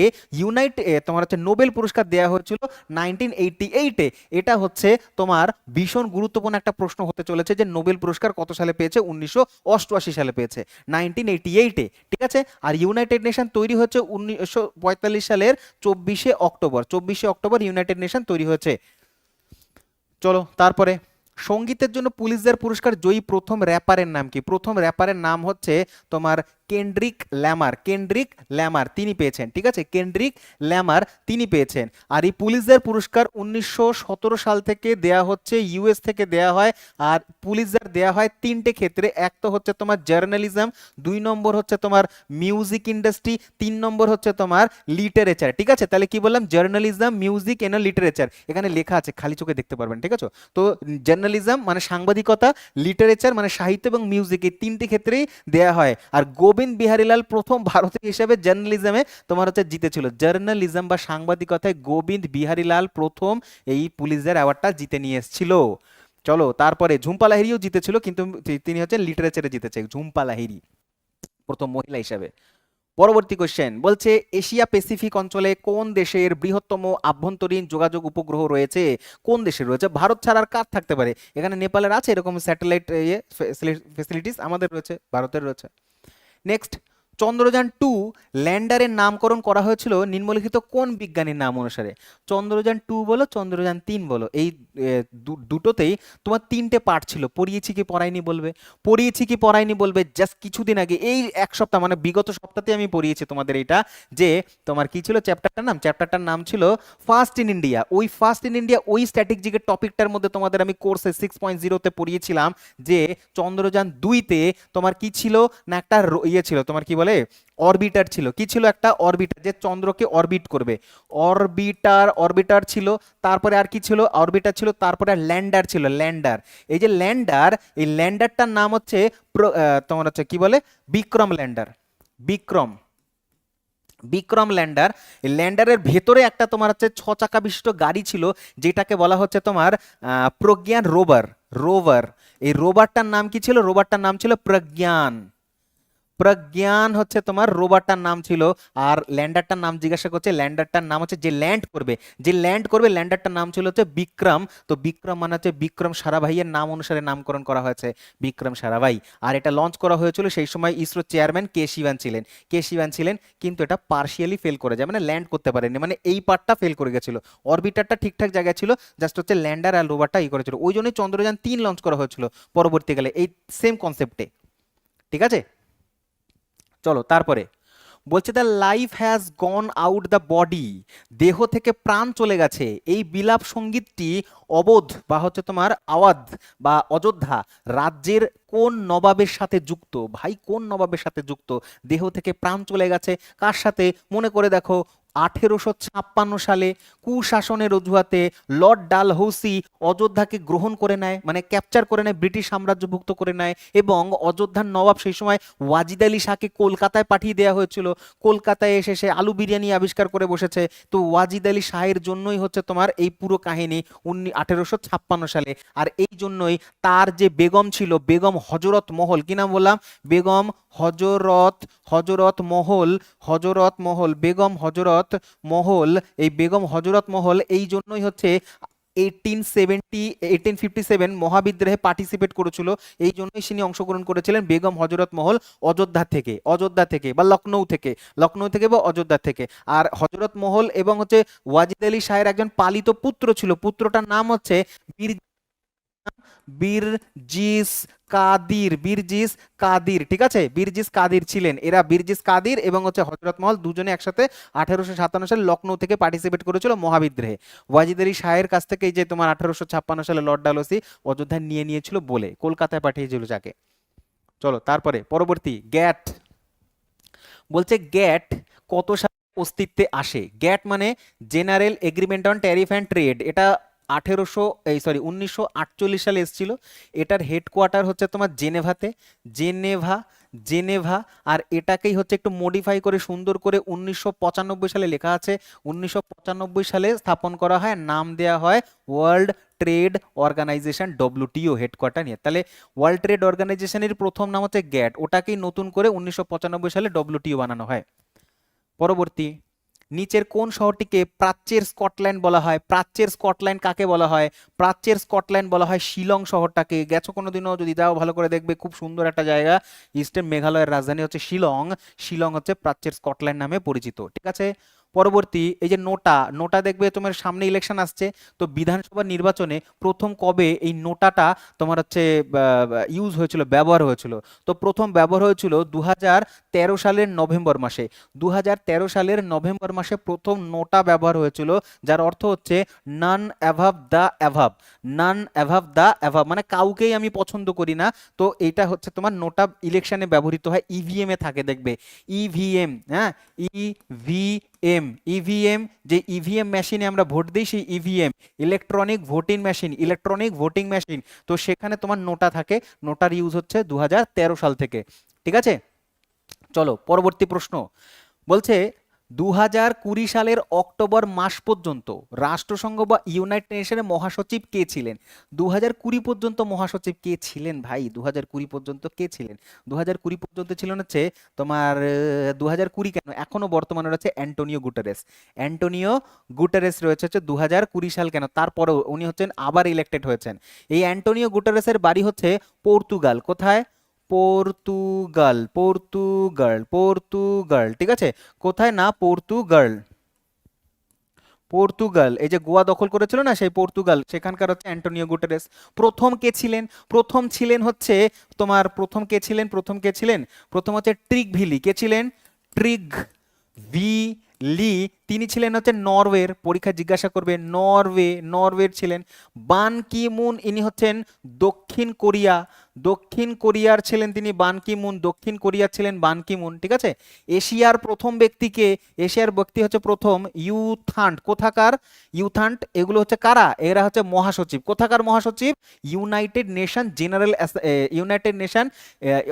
তোমার হচ্ছে নোবেল পুরস্কার দেওয়া হয়েছিল 1988-এ। এটা হচ্ছে তোমার ভীষণ গুরুত্বপূর্ণ একটা প্রশ্ন হতে চলেছে যে নোবেল পুরস্কার কত সালে পেয়েছে, 1988 সালে পেয়েছে, 1988-এ, ঠিক আছে। আর ইউনাইটেড নেশন তৈরি হচ্ছে 1945 সালের 24শে অক্টোবর, 24শে অক্টোবর ইউনাইটেড নেশন তৈরি হয়েছে। চলো তারপরে, সঙ্গীতের জন্য পুলিৎজার পুরস্কার জয়ী প্রথম র্যাপারের নাম কি? প্রথম র্যাপারের নাম হচ্ছে তোমার কেন্ড্রিক ল্যামার, কেন্ড্রিক ল্যামার তিনি পেয়েছেন, ঠিক আছে, কেন্ড্রিক ল্যামার তিনি পেয়েছেন। আর এই পুলিৎজার পুরস্কার 1917 সাল থেকে দেয়া হচ্ছে, ইউএস থেকে দেয়া হয়। আর পুলিৎজার দেয়া হয় তিনটে ক্ষেত্রে, এক তো হচ্ছে তোমার জার্নালিজম, 2 নম্বর হচ্ছে তোমার মিউজিক ইন্ডাস্ট্রি, 3 নম্বর হচ্ছে তোমার লিটারেচার, ঠিক আছে। তাহলে কি বললাম, জার্নালিজম, মিউজিক এন্ড লিটারেচার, এখানে লেখা আছে, খালি চোখে দেখতে পারবেন, ঠিক আছে। তো জার্নালিজম মানে সাংবাদিকতা, লিটারেচার মানে সাহিত্য এবং মিউজিক, এই তিনটি ক্ষেত্রেই দেয়া হয়। আর গোবিন্দ বিহারীলাল প্রথম ভারতীয় হিসেবে জার্নালিজমে তোমার হচ্ছে জিতেছিল, জার্নালিজম বা সাংবাদিকতায় গোবিন্দ বিহারীলাল প্রথম এই পুলিৎজার অ্যাওয়ার্ডটা জিতে নিয়ে এসেছিল। চলো তারপরে, ঝুম্পা লাহিড়িও জিতেছিল কিন্তু তিনি হচ্ছে লিটারেচারে জিতেছে, ঝুম্পা লাহিড়ি প্রথম মহিলা হিসাবে। পরবর্তী কোশ্চেন বলছে, এশিয়া প্যাসিফিক অঞ্চলে কোন দেশের বৃহত্তম আভ্যন্তরীণ যোগাযোগ উপগ্রহ রয়েছে? কোন দেশের রয়েছে? ভারত ছাড়া আর কার থাকতে পারে? এখানে নেপালের আছে এরকম স্যাটেলাইট ফেসিলিটিস, আমাদের রয়েছে, ভারতের রয়েছে। নেক্সট, চন্দ্রযান 2 ল্যান্ডারের নামকরণ করা হয়েছিল নিম্নলিখিত কোন বিজ্ঞানীর নাম অনুসারে? চন্দ্রযান 2 বলো, চন্দ্রযান 3 বলো, এই দুটোতেই তোমার তিনটে পার্ট ছিল, পড়িয়েছি কি পড়াইনি বলবে, পড়িয়েছি কি পড়াইনি বলবে। জাস্ট কিছুদিন আগে এই এক সপ্তাহ মানে বিগত সপ্তাহে আমি পড়িয়েছি তোমাদের এটা, যে তোমার কি ছিল চ্যাপ্টারটার নাম ছিল ফার্স্ট ইন ইন্ডিয়া। ওই ফার্স্ট ইন ইন্ডিয়া ওই স্ট্র্যাটেজিকের টপিকটার মধ্যে তোমাদের আমি কোর্সে 6.0-তে পড়িয়েছিলাম যে চন্দ্রযান 2-তে তোমার কি ছিল না, একটা ইয়ে ছিল তোমার কি বলে অরবিটার ছিল, কি ছিল একটা অরবিটার যে চন্দ্রকে অরবিট করবে, অরবিটার ছিল। তারপরে আর কি ছিল, অরবিটার ছিল, তারপরে ল্যান্ডার ছিল, ল্যান্ডার। এই যে ল্যান্ডার, এই ল্যান্ডারটার নাম হচ্ছে তোমার হচ্ছে কি বলে বিক্রম ল্যান্ডার, বিক্রম, বিক্রম ল্যান্ডার। এই ল্যান্ডারের ভেতরে একটা তোমার হচ্ছে 6 চাকা বিশিষ্ট গাড়ি ছিল, যেটাকে বলা হচ্ছে তোমার প্রজ্ঞান রোভার, রোভার। এই রোভারটার নাম কি ছিল? রোভারটার নাম ছিল প্রজ্ঞান, প্রজ্ঞান হচ্ছে তোমার রোভারটার নাম ছিল। আর ল্যান্ডারটার নাম জিজ্ঞাসা করছে, ল্যান্ডারটার নাম হচ্ছে যে ল্যান্ড করবে, যে ল্যান্ড করবে ল্যান্ডারটার নাম ছিল হচ্ছে বিক্রম। তো বিক্রম মানে হচ্ছে বিক্রম সারাভাইয়ের নাম অনুসারে নামকরণ করা হয়েছে, বিক্রম সারাভাই। আর এটা লঞ্চ করা হয়েছিল সেই সময় ইসরো চেয়ারম্যান কে শিবান ছিলেন, কে শিবান ছিলেন। কিন্তু এটা পার্শিয়ালি ফেল করে যায়, মানে ল্যান্ড করতে পারেনি, মানে এই পার্টটা ফেল করে গেছিল। অরবিটারটা ঠিকঠাক জায়গায় ছিল, জাস্ট হচ্ছে ল্যান্ডার আর রোভারটা ই করেছিল। ওই জন্যই চন্দ্রযান 3 লঞ্চ করা হয়েছিল পরবর্তীকালে এই সেম কনসেপ্টে, ঠিক আছে। চলো তারপরে বলছে, the life has gone out the body, দেহ থেকে প্রাণ চলে গেছে, এই বিলাপ সঙ্গীতটি অবোধ বা হচ্ছে তোমার আওয়াধ বা অযোধ্যা রাজ্যের কোন নবাবের সাথে যুক্ত? ভাই কোন নবাবের সাথে যুক্ত? দেহ থেকে প্রাণ চলে গেছে কার সাথে মনে করে দেখো, 1856 সালে কুশাসনের অজুহাতে লর্ড ডালহৌসি অযোধ্যাকে গ্রহণ করে নেয়, মানে ক্যাপচার করে নেয়, ব্রিটিশ সাম্রাজ্যভুক্ত করে নেয়। এবং অযোধ্যার নবাব সেই সময় ওয়াজিদ আলী শাহকে কলকাতায় পাঠিয়ে দেওয়া হয়েছিল। কলকাতায় এসে সে আলু বিরিয়ানি আবিষ্কার করে বসেছে। তো ওয়াজিদ আলী শাহের জন্যই হচ্ছে তোমার এই পুরো কাহিনী 1856 সালে। আর এই জন্যই তার যে বেগম ছিল, বেগম হজরত মহল, কি নাম বললাম, বেগম হজরত, হজরত মহল, হজরত মহল, বেগম হজরত মহল, এই বেগম হজরত মহল এই জন্যই হচ্ছে 1857 মহাবিদ্রোহে পার্টিসিপেট করেছিল। এই জন্যই তিনি অংশগ্রহণ করেছিলেন বেগম হজরত মহল অযোধ্যা থেকে, অযোধ্যা থেকে বা লখনৌ থেকে, লখনৌ থেকে বা অযোধ্যা থেকে। আর হজরত মহল এবং হচ্ছে ওয়াজিদ আলী শাহের একজন পালিত পুত্র ছিল, পুত্রটার নাম হচ্ছে বীর বীরজিস কাদির, বীরজিস কাদির, ঠিক আছে, বীরজিস কাদির ছিলেন। এরা বীরজিস কাদির এবং হচ্ছে হযরত মহল দুজনে একসাথে 1857 সালে লখনৌ থেকে পার্টিসিপেট করেছিল মহাবিদ্রোহে। ওয়াজিদ আলী শাহের কাছ থেকে এই যে তোমার 1856 সালে লর্ড ডালহৌসি অযোধ্যা নিয়ে নিয়েছিল বলে কলকাতায় পাঠিয়েছিল যাকে। চলো তারপরে পরবর্তী, গ্যাট বলছে, গ্যাট কত সালে অস্তিত্বে আসে? গ্যাট মানে general agreement on tariff and trade, এটা 1948 সালে এসেছিল। এটার হেডকোয়ার্টার হচ্ছে তোমার জেনেভাতে, জেনেভা, জেনেভা। আর এটাকেই হচ্ছে একটু মডিফাই করে সুন্দর করে 1995 সালে লেখা আছে, 1995 সালে স্থাপন করা হয়, নাম দেয়া হয় world trade organisation, WTO headquarter নিয়ে। তাহলে ওয়ার্ল্ড ট্রেড অর্গানাইজেশনের প্রথম নাম হচ্ছে গ্যাট, ওটাকেই নতুন করে 1995 সালে ডব্লিউটিও বানানো হয়। পরবর্তী, নিচের কোন শহরটিকে প্রাচ্যের স্কটল্যান্ড বলা হয়? প্রাচ্যের স্কটল্যান্ড কাকে বলা হয়? প্রাচ্যের স্কটল্যান্ড বলা হয় শিলং শহরটাকে। গেছো কোনোদিনও? যদি যাও ভালো করে দেখবে, খুব সুন্দর একটা জায়গা। ইস্টার্ন মেঘালয়ের রাজধানী হচ্ছে শিলং। শিলং হচ্ছে প্রাচ্যের স্কটল্যান্ড নামে পরিচিত, ঠিক আছে। পরবর্তী, এই যে নোটা, নোটা দেখবে তোমার সামনে ইলেকশন আসছে, তো বিধানসভা নির্বাচনে প্রথম কবে এই নোটাটা তোমার হচ্ছে ইউজ হয়েছিল, ব্যবহার হয়েছিল? তো প্রথম ব্যবহার হয়েছিল 2013 সালের নভেম্বর মাসে। 2013 সালের নভেম্বর মাসে প্রথম নোটা ব্যবহার হয়েছিল, যার অর্থ হচ্ছে নান অ্যাভাব the above. Naan অ্যাভাব the above মানে কাউকেই আমি পছন্দ করি না। তো এটা হচ্ছে তোমার নোটা ইলেকশনে ব্যবহৃত হয়, ইভিএম এ থাকে দেখবে, ইভিএম, হ্যাঁ, ইভিএম, ইভিএম, যে ইভিএম মেশিনে আমরা ভোট দিই সেই EVM, electronic voting machine, electronic voting machine. তো সেখানে তোমার নোটা থাকে, নোটার ইউজ হচ্ছে 2013 সাল থেকে, ঠিক আছে। চলো পরবর্তী প্রশ্ন। বলছে 2020 সালের অক্টোবর মাস পর্যন্ত রাষ্ট্রসংঘ বা ইউনাইটেড নেশনের মহাসচিব কে ছিলেন? 2020 পর্যন্ত মহাসচিব কে ছিলেন ভাই? 2020 পর্যন্ত কে ছিলেন? 2020 পর্যন্ত ছিলেন হচ্ছে তোমার 2020 কেন, এখনো বর্তমানে রয়েছে অ্যান্টোনিও গুটারেস। অ্যান্টোনিও গুটারেস রয়েছে হচ্ছে 2020 সাল কেন, তারপরেও উনি হচ্ছেন আবার ইলেক্টেড হয়েছেন। এই অ্যান্টোনিও গুটারেসের বাড়ি হচ্ছে পর্তুগাল। কোথায়? পর্তুগাল, পর্তুগাল, পর্তুগাল, ঠিক আছে। কোথায় না, পর্তুগাল, পর্তুগাল। এই যে গোয়া দখল করেছিল না, সেই পর্তুগাল, সেখানকার হচ্ছে অ্যান্টোনিও গুটারেস। প্রথম কে ছিলেন? প্রথম ছিলেন হচ্ছে তোমার, প্রথম কে ছিলেন, প্রথম কে ছিলেন? প্রথম হচ্ছে ট্রিগ ভিলি। কে ছিলেন? Trygve Lie. তিনি ছিলেন হচ্ছে নরওয়ের, পরীক্ষা জিজ্ঞাসা করবে, নরওয়ে, নরওয়ের ছিলেন। বান কি মুন, ইনি হচ্ছেন দক্ষিণ কোরিয়া, দক্ষিণ কোরিয়ার ছিলেন তিনি, বান কি মুন, দক্ষিণ কোরিয়ার ছিলেন বান কি মুন, ঠিক আছে। এশিয়ার প্রথম ব্যক্তিকে, এশিয়ার ব্যক্তি হচ্ছে প্রথম ইউথান্ট। কোথাকার? ইউথান্ট, এগুলো হচ্ছে কারা? এরা হচ্ছে মহাসচিব। কোথাকার মহাসচিব? United nation general, United nation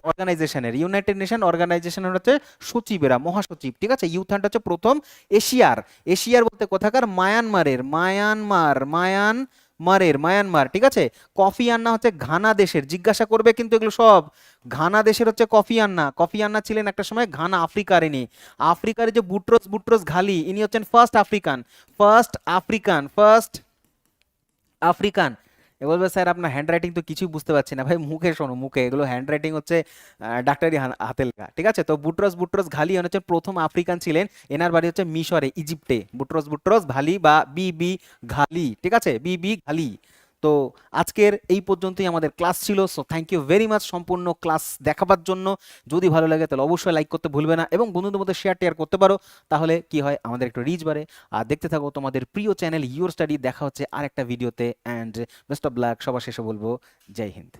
অর্গানাইজেশনের, ইউনাইটেড নেশন অর্গানাইজেশনের হচ্ছে সচিবেরা, মহাসচিব, ঠিক আছে। ইউথান্ট হচ্ছে প্রথম এশিয়ার। এশিয়ার বলতে কোথাকার? মায়ানমারের, মায়ানমার, মায়ানমারের, মায়ানমার, ঠিক আছে। কফি আন্না হচ্ছে ঘানা দেশের, জিজ্ঞাসা করবে কিন্তু এগুলো সব। ঘানা দেশের হচ্ছে কফি আন্না। কফি আন্না ছিলেন একটা সময় ঘানা, আফ্রিকার ইনি। আফ্রিকার যে বুট্রোস, বুট্রোস ঘালি, ইনি হচ্ছেন first African, first African, first African. এ বলবে স্যার আপনার হ্যান্ড রাইটিং তো কিছুই বুঝতে পারছি না। ভাই মুখে শোনো, মুখে, এগুলো হ্যান্ড রাইটিং হচ্ছে ডাক্তারি হাতে লেখা, ঠিক আছে। তো বুট্রস, বুট্রস ঘালি হচ্ছে প্রথম আফ্রিকান ছিলেন। এনার বাড়ি হচ্ছে মিশরে, ইজিপ্টে। বুট্রস, বুট্রস ঘালি বা বিবি ঘালি, ঠিক আছে, বিবি ঘালি। তো আজকের এই পর্যন্তই আমাদের ক্লাস ছিল। So thank you very much সম্পূর্ণ ক্লাস দেখাবার জন্য। যদি ভালো লাগে তাহলে অবশ্যই লাইক করতে ভুলবে না, এবং বন্ধুদের মধ্যে শেয়ার টেয়ার করতে পারো। তাহলে কি হয়, আমাদের একটু রিচ বাড়ে। আর দেখতে থাকো তোমাদের প্রিয় চ্যানেল ইউর স্টাডি। দেখা হচ্ছে আরেকটা ভিডিওতে, অ্যান্ড বেস্ট অফ লাক। সবার শেষে বলবো জয় হিন্দ।